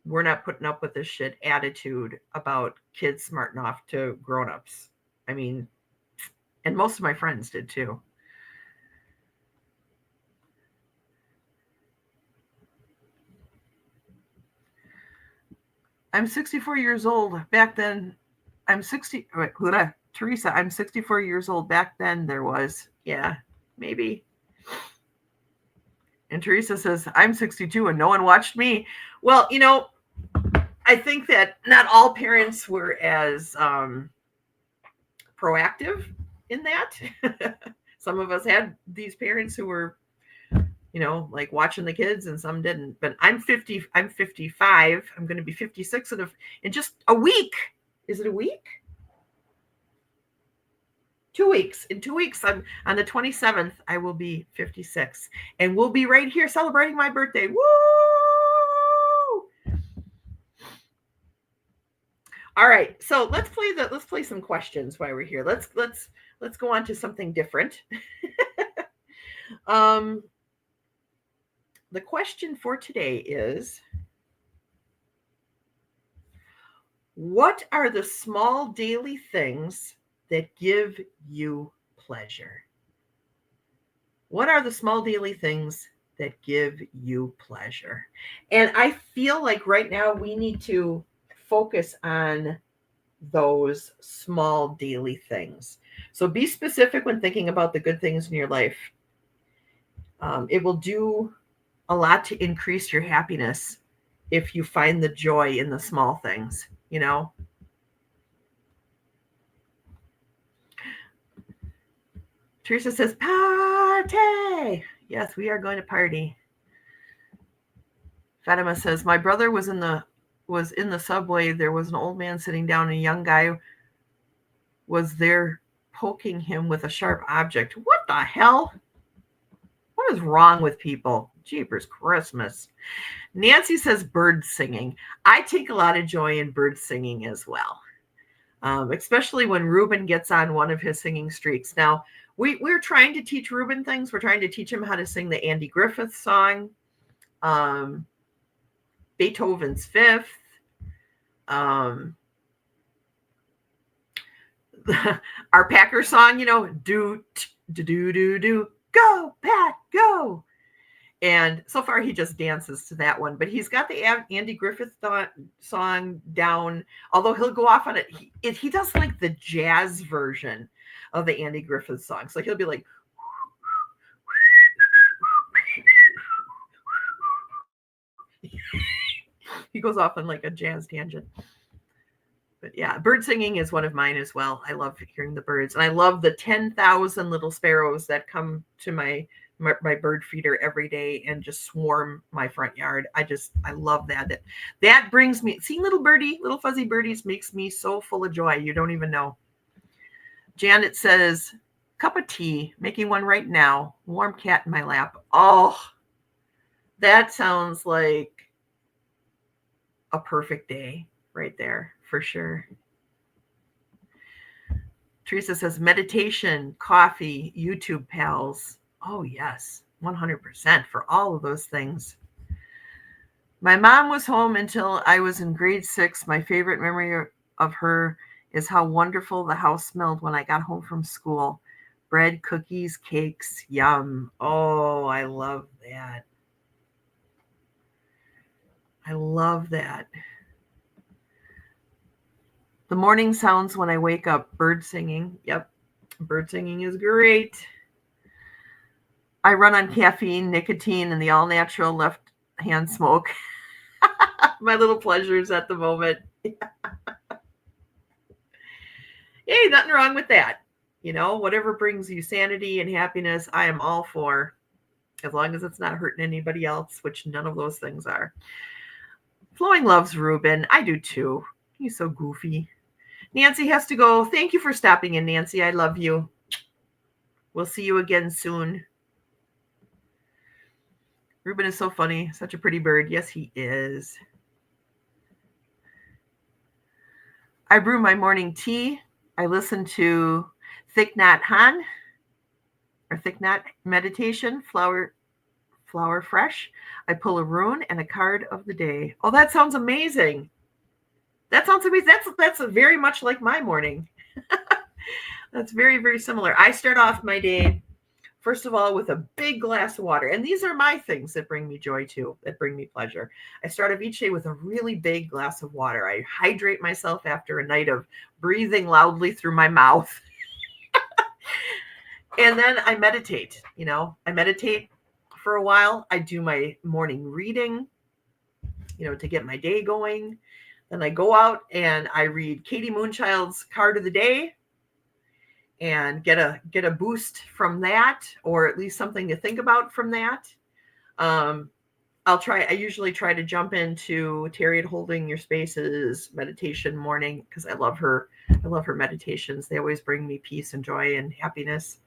we're not putting up with this shit attitude about kids smarting off to grown-ups. And most of my friends did too. I'm 64 years old. Back then, Teresa, I'm 64 years old. Back then there was, yeah, maybe. And Teresa says, I'm 62 and no one watched me. Well, I think that not all parents were as proactive in that. Some of us had these parents who were, like watching the kids, and some didn't. But I'm 50. I'm 55. I'm going to be 56 in just a week. Is it a week? 2 weeks. In 2 weeks, I'm on the 27th. I will be 56, and we'll be right here celebrating my birthday. Woo! All right, so let's play some questions while we're here. Let's go on to something different. The question for today is, what are the small daily things that give you pleasure? What are the small daily things that give you pleasure? And I feel like right now we need to focus on those small daily things. So be specific when thinking about the good things in your life. It will do a lot to increase your happiness if you find the joy in the small things, Teresa says, party. Yes, we are going to party. Fatima says, my brother was in the subway. There was an old man sitting down, and a young guy was there poking him with a sharp object. What the hell? What is wrong with people? Jeepers Christmas. Nancy says bird singing. I take a lot of joy in bird singing as well, especially when Ruben gets on one of his singing streaks. Now, we're trying to teach Ruben things. We're trying to teach him how to sing the Andy Griffith song, Beethoven's Fifth, our Packer song, do, do, do, do, do, go, Pat, go. And so far, he just dances to that one. But he's got the Andy Griffith song down, although he'll go off on it. He does like the jazz version of the Andy Griffith song. So he'll be like, he goes off on like a jazz tangent. But yeah, bird singing is one of mine as well. I love hearing the birds. And I love the 10,000 little sparrows that come to my bird feeder every day and just swarm my front yard. I love that. That brings me, seeing little fuzzy birdies makes me so full of joy. You don't even know. Janet says, cup of tea, making one right now. Warm cat in my lap. Oh, that sounds like a perfect day right there for sure. Teresa says, meditation, coffee, YouTube pals. Oh, yes, 100% for all of those things. My mom was home until I was in grade 6. My favorite memory of her is how wonderful the house smelled when I got home from school. Bread, cookies, cakes, yum. Oh, I love that. I love that. The morning sounds when I wake up. Bird singing. Yep, bird singing is great. I run on caffeine, nicotine, and the all-natural left-hand smoke. My little pleasures at the moment. Hey, nothing wrong with that. Whatever brings you sanity and happiness, I am all for, as long as it's not hurting anybody else, which none of those things are. Flowing loves Ruben. I do too. He's so goofy. Nancy has to go. Thank you for stopping in, Nancy. I love you. We'll see you again soon. Ruben is so funny. Such a pretty bird. Yes, he is. I brew my morning tea. I listen to Thich Nhat Hanh or Thich Nhat meditation, flower fresh. I pull a rune and a card of the day. Oh, that sounds amazing. That sounds amazing. That's very much like my morning. That's very, very similar. I start off my day, first of all, with a big glass of water. And these are my things that bring me joy too, that bring me pleasure. I start off each day with a really big glass of water. I hydrate myself after a night of breathing loudly through my mouth. And then I meditate. I meditate for a while. I do my morning reading, to get my day going. Then I go out and I read Katie Moonchild's Card of the Day and get a boost from that, or at least something to think about from that. I usually try to jump into Terry Holding Your Spaces meditation morning, because I love her meditations. They always bring me peace and joy and happiness.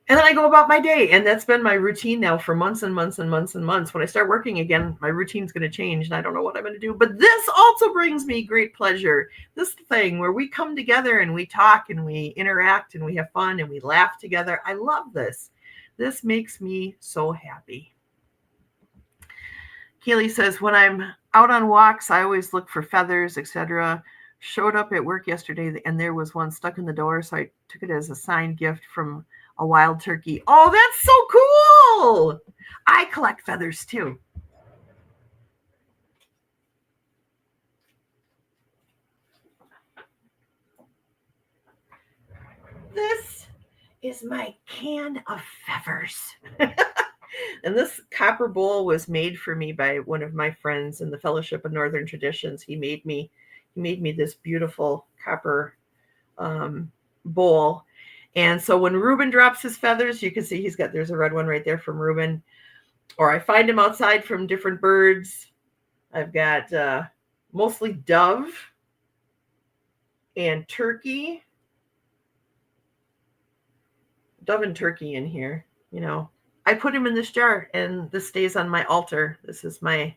And then I go about my day, and that's been my routine now for months and months and months and months. When I start working again, my routine's going to change, and I don't know what I'm going to do. But this also brings me great pleasure. This thing where we come together and we talk and we interact and we have fun and we laugh together. I love this. This makes me so happy. Keely says, when I'm out on walks, I always look for feathers, etc. Showed up at work yesterday, and there was one stuck in the door, so I took it as a signed gift from a wild turkey. Oh, that's so cool! I collect feathers too. This is my can of feathers. And this copper bowl was made for me by one of my friends in the Fellowship of Northern Traditions. He made me this beautiful copper bowl. And so when Reuben drops his feathers, you can see there's a red one right there from Reuben. Or I find him outside from different birds. I've got mostly dove and turkey. Dove and turkey in here, I put him in this jar, and this stays on my altar. This is my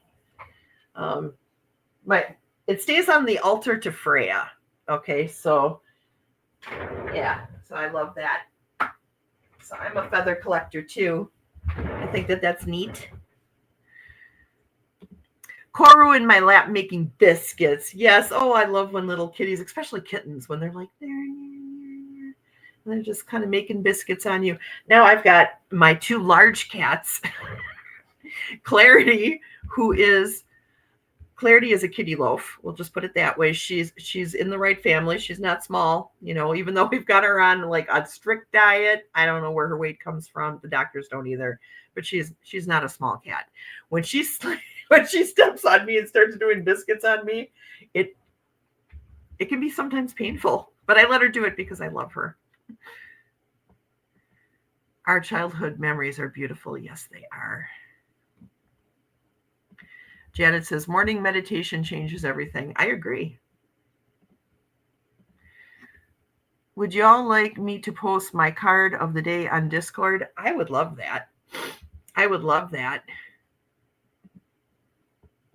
it stays on the altar to Freya. Okay, so yeah, so I love that. So I'm a feather collector too. I think that's neat. Koru in my lap making biscuits. Yes. Oh, I love when little kitties, especially kittens, when they're like there, and they're just kind of making biscuits on you. Now I've got my two large cats, Clarity, Clarity is a kitty loaf. We'll just put it that way. She's in the right family. She's not small, even though we've got her on like a strict diet. I don't know where her weight comes from. The doctors don't either, but she's not a small cat. When she steps on me and starts doing biscuits on me, it can be sometimes painful, but I let her do it because I love her. Our childhood memories are beautiful. Yes, they are. Janet says, morning meditation changes everything. I agree. Would you all like me to post my card of the day on Discord? I would love that.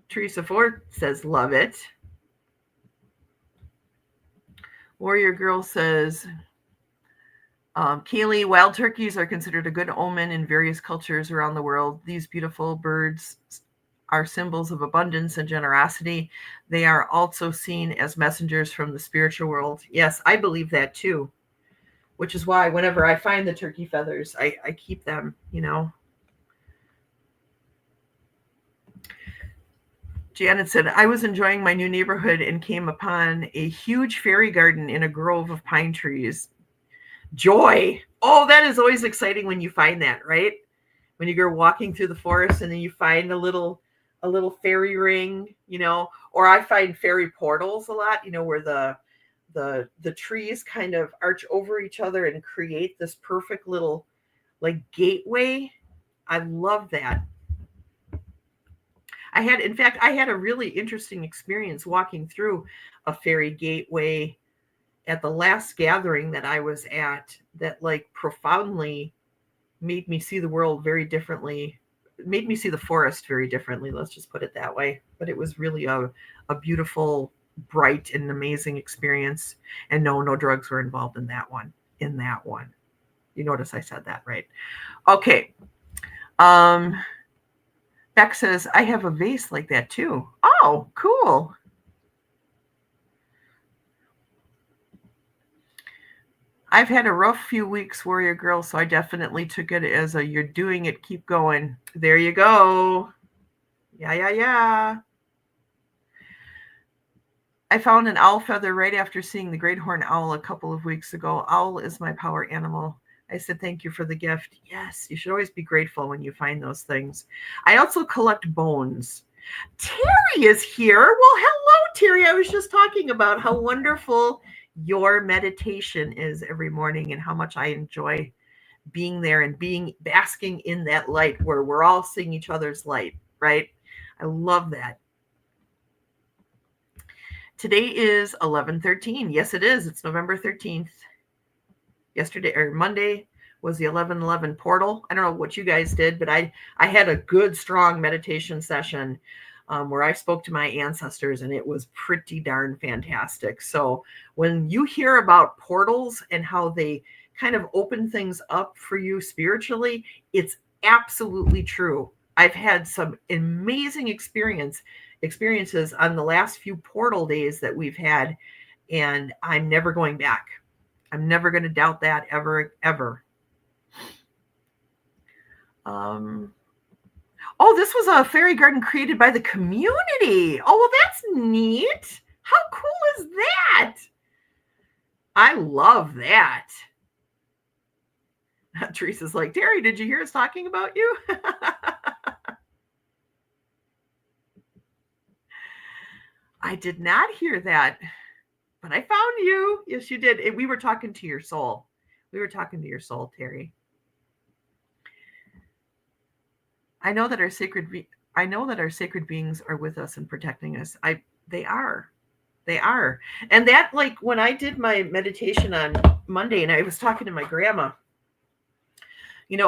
Teresa Ford says, love it. Warrior Girl says, Kaylee, wild turkeys are considered a good omen in various cultures around the world. These beautiful birds are symbols of abundance and generosity. They are also seen as messengers from the spiritual world. Yes, I believe that too, which is why whenever I find the turkey feathers, I keep them, Janet said, I was enjoying my new neighborhood and came upon a huge fairy garden in a grove of pine trees. Joy. Oh, that is always exciting when you find that, right? When you go walking through the forest and then you find a little fairy ring, or I find fairy portals a lot, where the trees kind of arch over each other and create this perfect little like gateway. I love that. I had a really interesting experience walking through a fairy gateway at the last gathering that I was at, that like profoundly made me see the world very differently, made me see the forest very differently. Let's just put it that way. But it was really a beautiful, bright, and amazing experience. And no drugs were involved in that one. You notice I said that, right? Okay. Beck says, I have a vase like that too. Oh, cool. I've had a rough few weeks, Warrior Girl, so I definitely took it as a you're doing it, keep going. There you go. Yeah. I found an owl feather right after seeing the great horned owl a couple of weeks ago. Owl is my power animal. I said, thank you for the gift. Yes, you should always be grateful when you find those things. I also collect bones. Terry is here. Well, hello, Terry. I was just talking about how wonderful your meditation is every morning and how much I enjoy being there and basking in that light where we're all seeing each other's light, right? I love that. Today is 11/13. Yes, it is. It's November 13th. Yesterday or Monday was the 11/11 portal. I don't know what you guys did, but I had a good, strong meditation session where I spoke to my ancestors, and it was pretty darn fantastic. So when you hear about portals and how they kind of open things up for you spiritually, it's absolutely true. I've had some amazing experiences on the last few portal days that we've had, and I'm never going back. I'm never going to doubt that ever. Oh, this was a fairy garden created by the community. Oh, well, that's neat. How cool is that? I love that. Teresa's like, Terry, did you hear us talking about you? I did not hear that, but I found you. Yes, you did. We were talking to your soul. We were talking to your soul, Terry. I know that our sacred beings are with us and protecting us. They are. And that, like, when I did my meditation on Monday and I was talking to my grandma,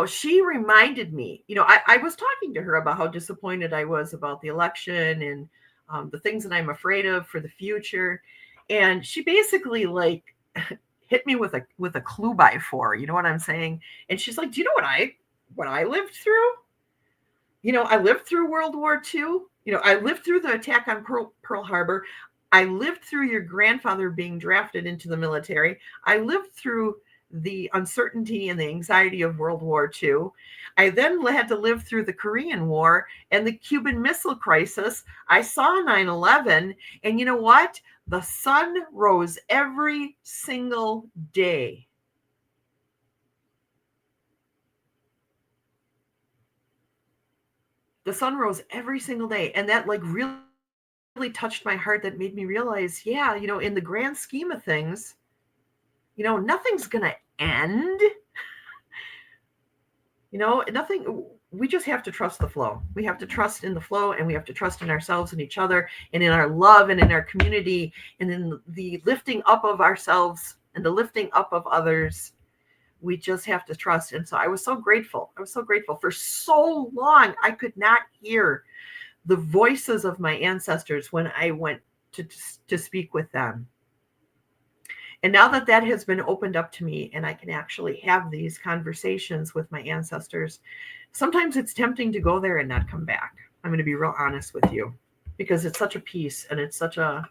she reminded me, I was talking to her about how disappointed I was about the election and the things that I'm afraid of for the future. And she basically like hit me with a clue by four. You know what I'm saying? And she's like, do you know what I lived through? I lived through World War II. I lived through the attack on Pearl Harbor. I lived through your grandfather being drafted into the military. I lived through the uncertainty and the anxiety of World War II. I then had to live through the Korean War and the Cuban Missile Crisis. I saw 9/11, and you know what? The sun rose every single day. The sun rose every single day, and that like really touched my heart. That made me realize, yeah, in the grand scheme of things, nothing's gonna end. Nothing. We just have to trust the flow. We have to trust in the flow, and we have to trust in ourselves and each other, and in our love, and in our community, and in the lifting up of ourselves and the lifting up of others. We just have to trust. And so I was so grateful. For so long, I could not hear the voices of my ancestors when I went to speak with them. And now that has been opened up to me, and I can actually have these conversations with my ancestors, sometimes it's tempting to go there and not come back. I'm going to be real honest with you, because it's such a peace, and it's such an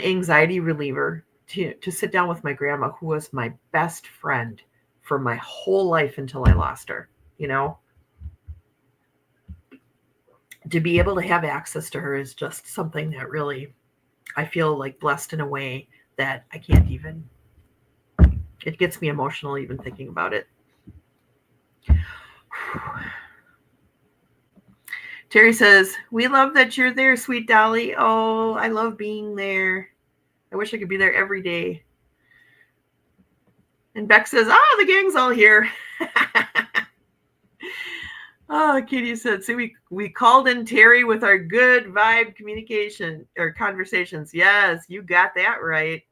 anxiety reliever to sit down with my grandma, who was my best friend for my whole life until I lost her. To be able to have access to her is just something that really, I feel like blessed in a way that I can't even, it gets me emotional even thinking about it. Terry says, we love that you're there, sweet Dolly. Oh, I love being there. I wish I could be there every day. And Beck says, the gang's all here. Katie said, see, we called in Terry with our good vibe communication or conversations. Yes, you got that right.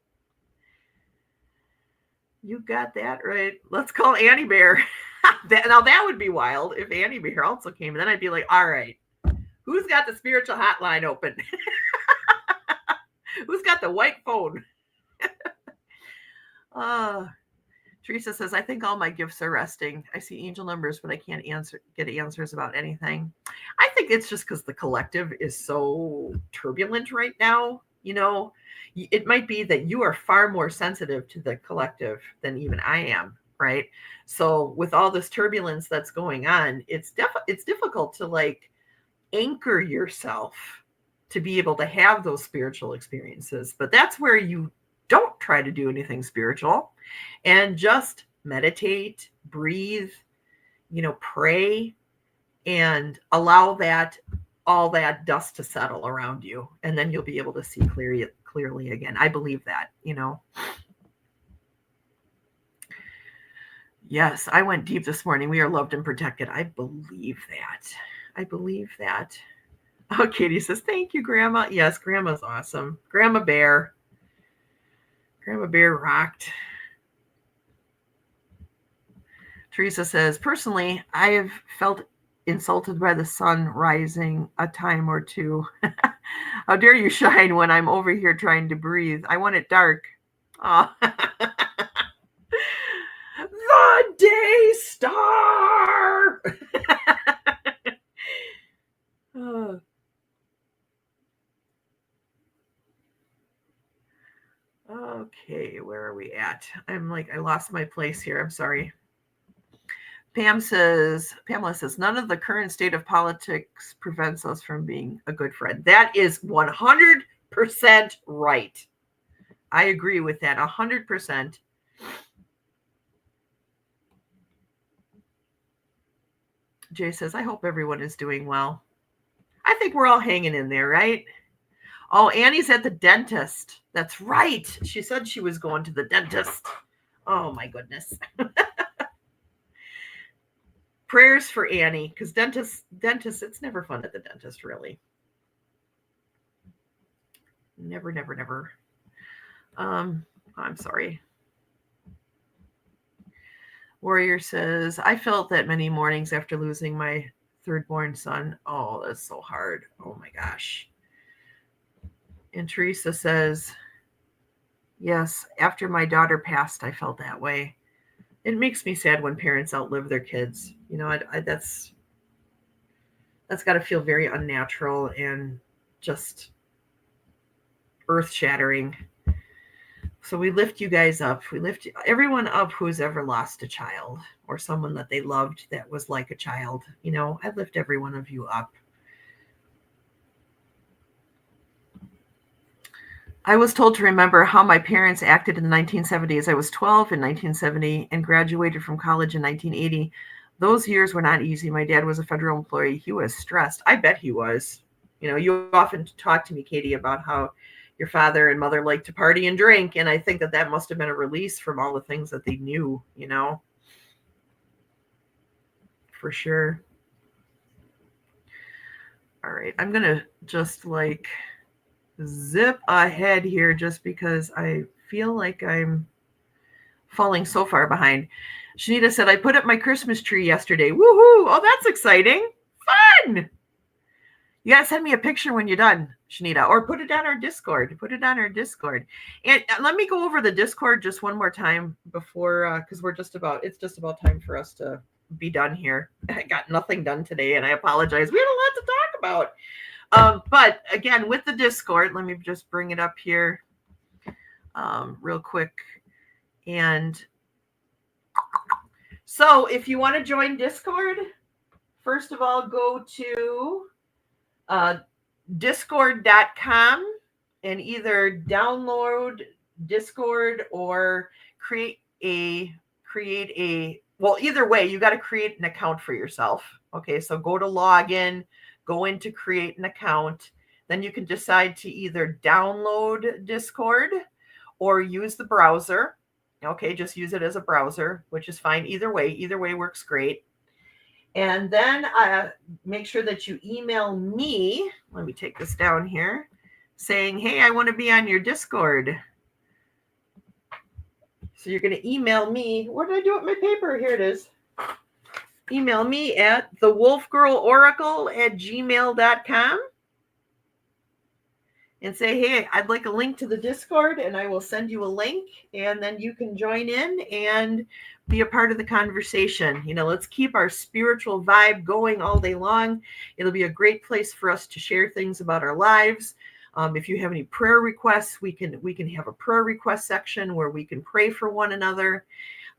Let's call Annie Bear. Now that would be wild if Annie Bear also came. And then I'd be like, all right, who's got the spiritual hotline open? Who's got the white phone? Teresa says, I think all my gifts are resting. I see angel numbers, but I can't get answers about anything. I think it's just because the collective is so turbulent right now. It might be that you are far more sensitive to the collective than even I am, right? So with all this turbulence that's going on, it's difficult to like anchor yourself to be able to have those spiritual experiences. But that's where you don't try to do anything spiritual, and just meditate, breathe, pray, and allow all that dust to settle around you, and then you'll be able to see clearly again. I believe that. Yes, I went deep this morning. We are loved and protected. I believe that. Oh, Katie says, thank you, Grandma. Yes, Grandma's awesome. Grandma Bear rocked. Teresa says, personally, I have felt insulted by the sun rising a time or two. How dare you shine when I'm over here trying to breathe? I want it dark. Oh. The day star. Oh. Okay, where are we at? I lost my place here. I'm sorry. Pamela says, none of the current state of politics prevents us from being a good friend. That is 100% right. I agree with that 100%. Jay says, I hope everyone is doing well. I think we're all hanging in there, right? Oh, Annie's at the dentist. That's right. She said she was going to the dentist. Oh, my goodness. Prayers for Annie, because dentists, it's never fun at the dentist, really. Never. I'm sorry. Warrior says, I felt that many mornings after losing my third-born son. Oh, that's so hard. Oh, my gosh. And Teresa says, yes, after my daughter passed, I felt that way. It makes me sad when parents outlive their kids. That's got to feel very unnatural and just earth-shattering. So we lift you guys up. We lift everyone up who's ever lost a child or someone that they loved that was like a child. I lift every one of you up. I was told to remember how my parents acted in the 1970s. I was 12 in 1970 and graduated from college in 1980. Those years were not easy. My dad was a federal employee. He was stressed. I bet he was. You often talk to me, Katie, about how your father and mother liked to party and drink. And I think that must have been a release from all the things that they knew, for sure. All right. I'm going to just zip ahead here just because I feel like I'm falling so far behind. Shanita said, I put up my Christmas tree yesterday. Woohoo! Oh, that's exciting. Fun! You gotta send me a picture when you're done, Shanita, or put it on our Discord. And let me go over the Discord just one more time before, because it's just about time for us to be done here. I got nothing done today, and I apologize. We had a lot to talk about. But again, with the Discord, let me just bring it up here real quick. And so if you want to join Discord, first of all, go to discord.com and either download Discord or create well, either way, you got to create an account for yourself. Okay, so go to login, go into create an account. Then you can decide to either download Discord or use the browser. Okay, just use it as a browser, which is fine. Either way works great. And then make sure that you email me. Let me take this down here, saying, hey, I want to be on your Discord. So you're going to email me. What did I do with my paper? Here it is. Email me at thewolfgirloracle@gmail.com and say, hey, I'd like a link to the Discord, and I will send you a link, and then you can join in and be a part of the conversation. Let's keep our spiritual vibe going all day long. It'll be a great place for us to share things about our lives. If you have any prayer requests, we can have a prayer request section where we can pray for one another,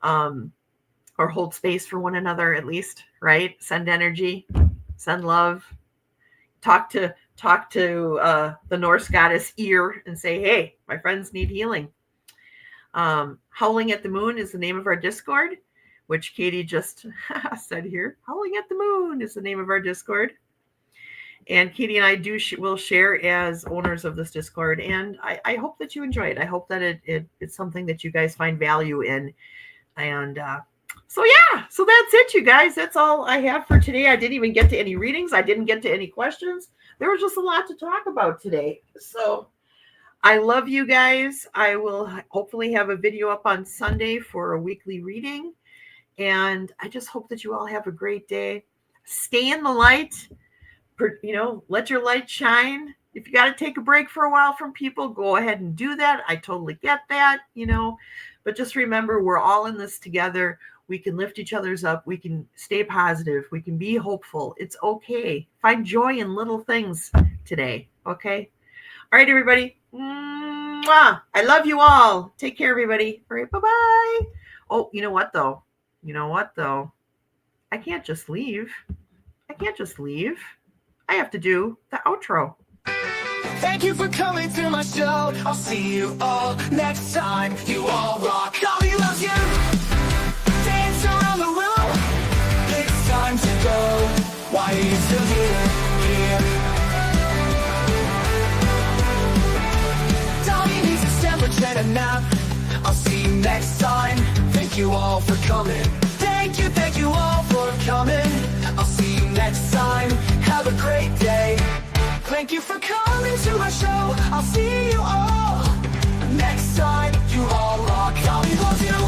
or hold space for one another, at least, right? Send energy, send love, talk to the Norse goddess Ear and say, hey, my friends need healing. Howling at the Moon is the name of our Discord, which Katie just said here. Howling at the Moon is the name of our Discord. And Katie and I will share as owners of this Discord. And I hope that you enjoy it. I hope that it's something that you guys find value in. And so that's it, you guys. That's all I have for today. I didn't even get to any readings. I didn't get to any questions. There was just a lot to talk about today. So I love you guys. I will hopefully have a video up on Sunday for a weekly reading. And I just hope that you all have a great day. Stay in the light. Let your light shine. If you got to take a break for a while from people, go ahead and do that. I totally get that, but just remember, we're all in this together. We can lift each other's up. We can stay positive. We can be hopeful. It's okay. Find joy in little things today. Okay. All right, everybody. Mwah! I love you all. Take care, everybody. All right. Bye-bye. Oh, you know what though? I can't just leave. I have to do the outro. Thank you for coming to my show. I'll see you all next time. You all rock. Dolly loves you. Dance around the room. It's time to go. Why are you still here? Dolly needs a sandwich and a nap. I'll see you next time. Thank you all for coming. Thank you all for coming. I'll see you next time. Have a great day. Thank you for coming to my show. I'll see you all next time. You all rock. Dolly loves you.